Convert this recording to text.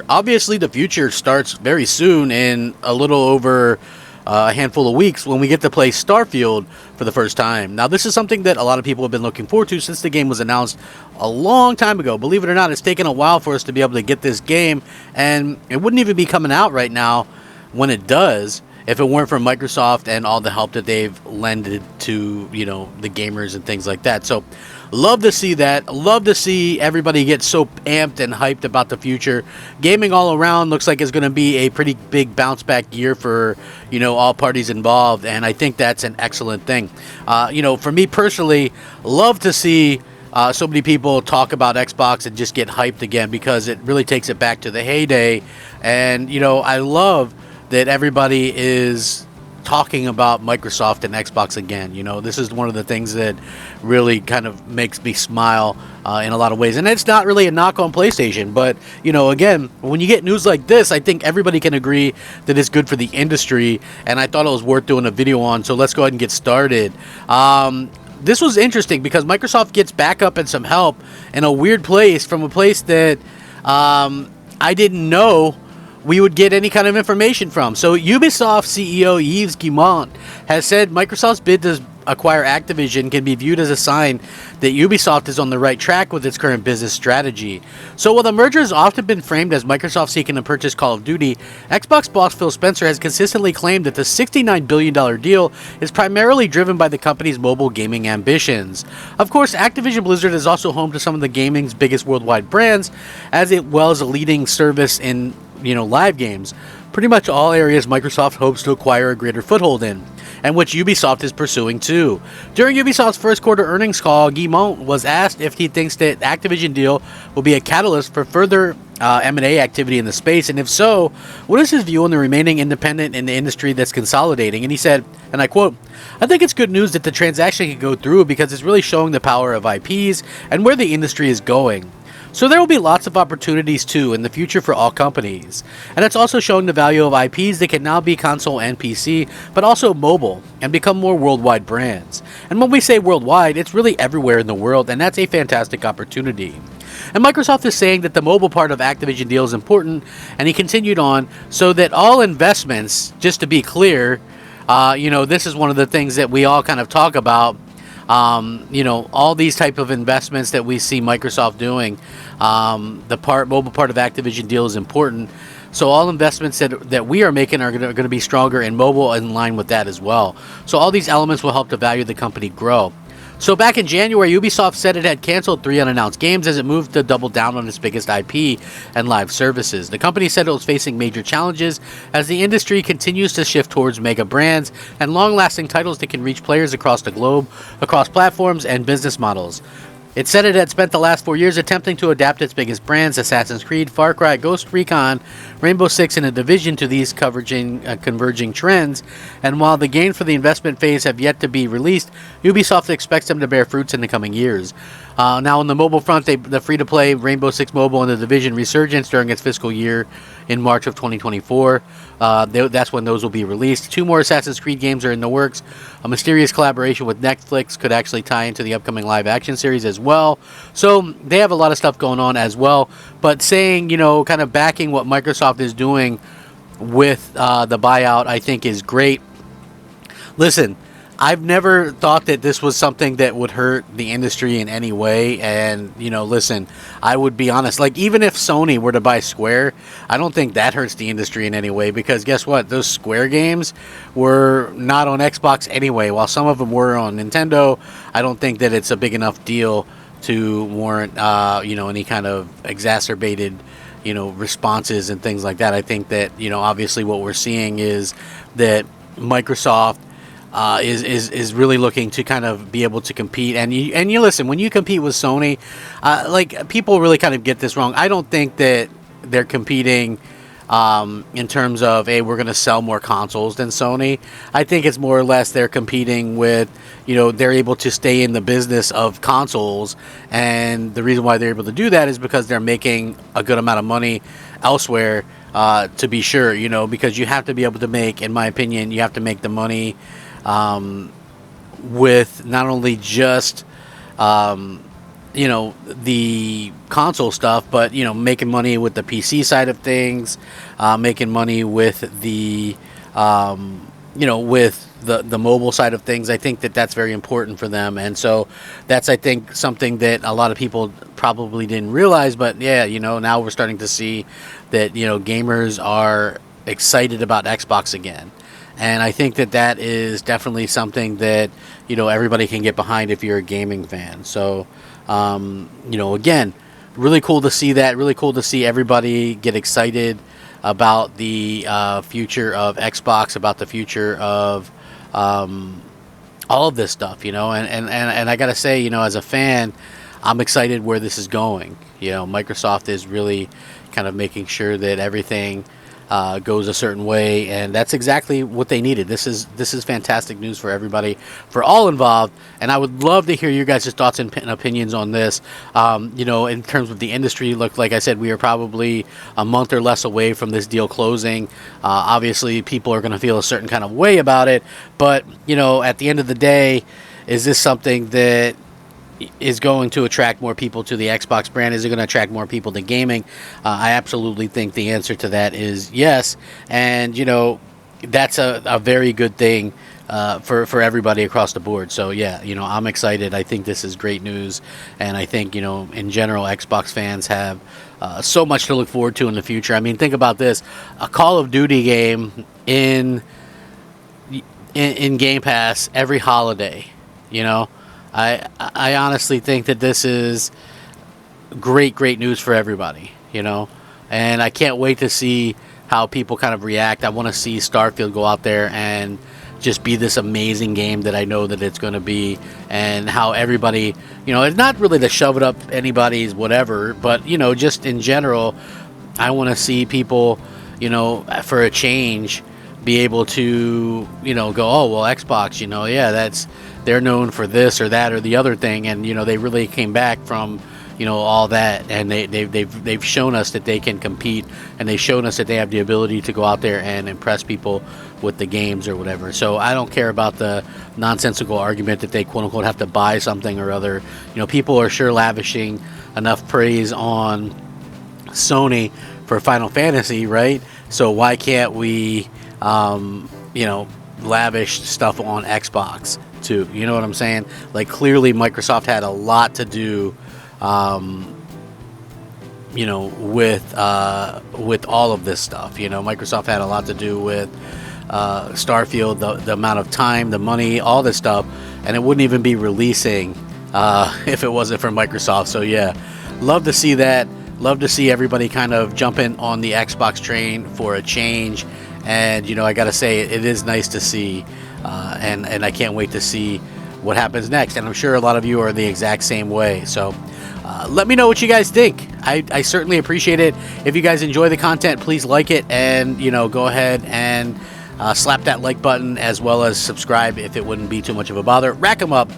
Obviously, the future starts very soon in a little over a handful of weeks when we get to play Starfield for the first time. Now, this is something that a lot of people have been looking forward to since the game was announced a long time ago. Believe it or not, it's taken a while for us to be able to get this game, and it wouldn't even be coming out right now when it does if it weren't for Microsoft and all the help that they've lended to, the gamers and things like that. So, love to see that. Love to see everybody get so amped and hyped about the future. Gaming all around looks like it's going to be a pretty big bounce back year for, all parties involved. And I think that's an excellent thing. For me personally, love to see so many people talk about Xbox and just get hyped again, because it really takes it back to the heyday. And, I love that everybody is talking about Microsoft and Xbox again. This is one of the things that really kind of makes me smile in a lot of ways. And it's not really a knock on PlayStation, but, again, when you get news like this, I think everybody can agree that it's good for the industry, and I thought it was worth doing a video on, so let's go ahead and get started. This was interesting because Microsoft gets backup and some help in a weird place, from a place that I didn't know we would get any kind of information from. So Ubisoft CEO Yves Guillemot has said Microsoft's bid to acquire Activision can be viewed as a sign that Ubisoft is on the right track with its current business strategy. So while the merger has often been framed as Microsoft seeking to purchase Call of Duty, Xbox boss Phil Spencer has consistently claimed that the $69 billion deal is primarily driven by the company's mobile gaming ambitions. Of course, Activision Blizzard is also home to some of the gaming's biggest worldwide brands, as well as a leading service in live games. Pretty much all areas Microsoft hopes to acquire a greater foothold in, and which Ubisoft is pursuing too. During Ubisoft's first quarter earnings call, Guillemot was asked if he thinks that Activision deal will be a catalyst for further M&A activity in the space, and if so, what is his view on the remaining independent in the industry that's consolidating? And he said, and I quote, "I think it's good news that the transaction can go through because it's really showing the power of IPs and where the industry is going. So there will be lots of opportunities too in the future for all companies. And it's also showing the value of IPs that can now be console and PC, but also mobile, and become more worldwide brands. And when we say worldwide, it's really everywhere in the world, and that's a fantastic opportunity." And Microsoft is saying that the mobile part of Activision deal is important, and he continued on, so that all investments, just to be clear, this is one of the things that we all kind of talk about. All these type of investments that we see Microsoft doing, the mobile part of Activision deal is important. So all investments that we are making are going to be stronger in mobile, in line with that as well. So all these elements will help the value of the company grow. So back in January, Ubisoft said it had canceled 3 unannounced games as it moved to double down on its biggest IP and live services. The company said it was facing major challenges as the industry continues to shift towards mega brands and long-lasting titles that can reach players across the globe, across platforms and business models. It said it had spent the last 4 years attempting to adapt its biggest brands, Assassin's Creed, Far Cry, Ghost Recon, Rainbow Six, and The Division, to these converging trends, and while the gains for the investment phase have yet to be released, Ubisoft expects them to bear fruits in the coming years. Now, on the mobile front, the free-to-play Rainbow Six Mobile and The Division resurgence during its fiscal year in March of 2024. That's when those will be released. 2 more Assassin's Creed games are in the works. A mysterious collaboration with Netflix could actually tie into the upcoming live-action series as well. So they have a lot of stuff going on as well. But saying, kind of backing what Microsoft is doing with the buyout, I think is great. Listen, I've never thought that this was something that would hurt the industry in any way. And, listen, I would be honest. Like, even if Sony were to buy Square, I don't think that hurts the industry in any way. Because guess what? Those Square games were not on Xbox anyway. While some of them were on Nintendo, I don't think that it's a big enough deal to warrant, any kind of exacerbated, responses and things like that. I think that, obviously what we're seeing is that Microsoft is really looking to kind of be able to compete. And you listen, when you compete with Sony, people really kind of get this wrong. I don't think that they're competing in terms of, hey, we're going to sell more consoles than Sony. I think it's more or less they're competing with, they're able to stay in the business of consoles. And the reason why they're able to do that is because they're making a good amount of money elsewhere, to be sure, because you have to be able to make, in my opinion, you have to make the money with not only just the console stuff, but making money with the PC side of things, making money with the with the mobile side of things. I think that that's very important for them, and so that's, I think, something that a lot of people probably didn't realize. But yeah, now we're starting to see that gamers are excited about Xbox again. And I think that that is definitely something that everybody can get behind if you're a gaming fan. So again, really cool to see that. Really cool to see everybody get excited about the future of Xbox, about the future of all of this stuff. And I gotta say, as a fan, I'm excited where this is going. Microsoft is really kind of making sure that everything goes a certain way, and that's exactly what they needed. This is fantastic news for everybody, for all involved, and I would love to hear your guys' thoughts and opinions on this. In terms of the industry, look, like I said, we are probably a month or less away from this deal closing. Obviously, people are going to feel a certain kind of way about it, but at the end of the day, is this something that is going to attract more people to the Xbox brand? Is it going to attract more people to gaming? I absolutely think the answer to that is yes. And, that's a very good thing for everybody across the board. So, yeah, I'm excited. I think this is great news. And I think, in general, Xbox fans have so much to look forward to in the future. I mean, think about this. A Call of Duty game in Game Pass every holiday, I honestly think that this is great news for everybody, and I can't wait to see how people kind of react. I want to see Starfield go out there and just be this amazing game that I know that it's going to be, and how everybody, it's not really to shove it up anybody's whatever, but, just in general, I want to see people, for a change, be able to, go, oh, well, Xbox, yeah, they're known for this or that or the other thing, and they really came back from all that, and they've shown us that they can compete, and they've shown us that they have the ability to go out there and impress people with the games or whatever. So I don't care about the nonsensical argument that they quote unquote have to buy something or other. People are sure lavishing enough praise on Sony for Final Fantasy, right? So why can't we lavish stuff on Xbox too? You know what I'm saying? Like, clearly Microsoft had a lot to do with all of this stuff. Microsoft had a lot to do with Starfield, the amount of time, the money, all this stuff, and it wouldn't even be releasing if it wasn't for Microsoft. So yeah, love to see that. Love to see everybody kind of jumping on the Xbox train for a change. And, I got to say, it is nice to see, and I can't wait to see what happens next. And I'm sure a lot of you are the exact same way. So let me know what you guys think. I certainly appreciate it. If you guys enjoy the content, please like it, and, go ahead and slap that like button, as well as subscribe if it wouldn't be too much of a bother. Rack them up.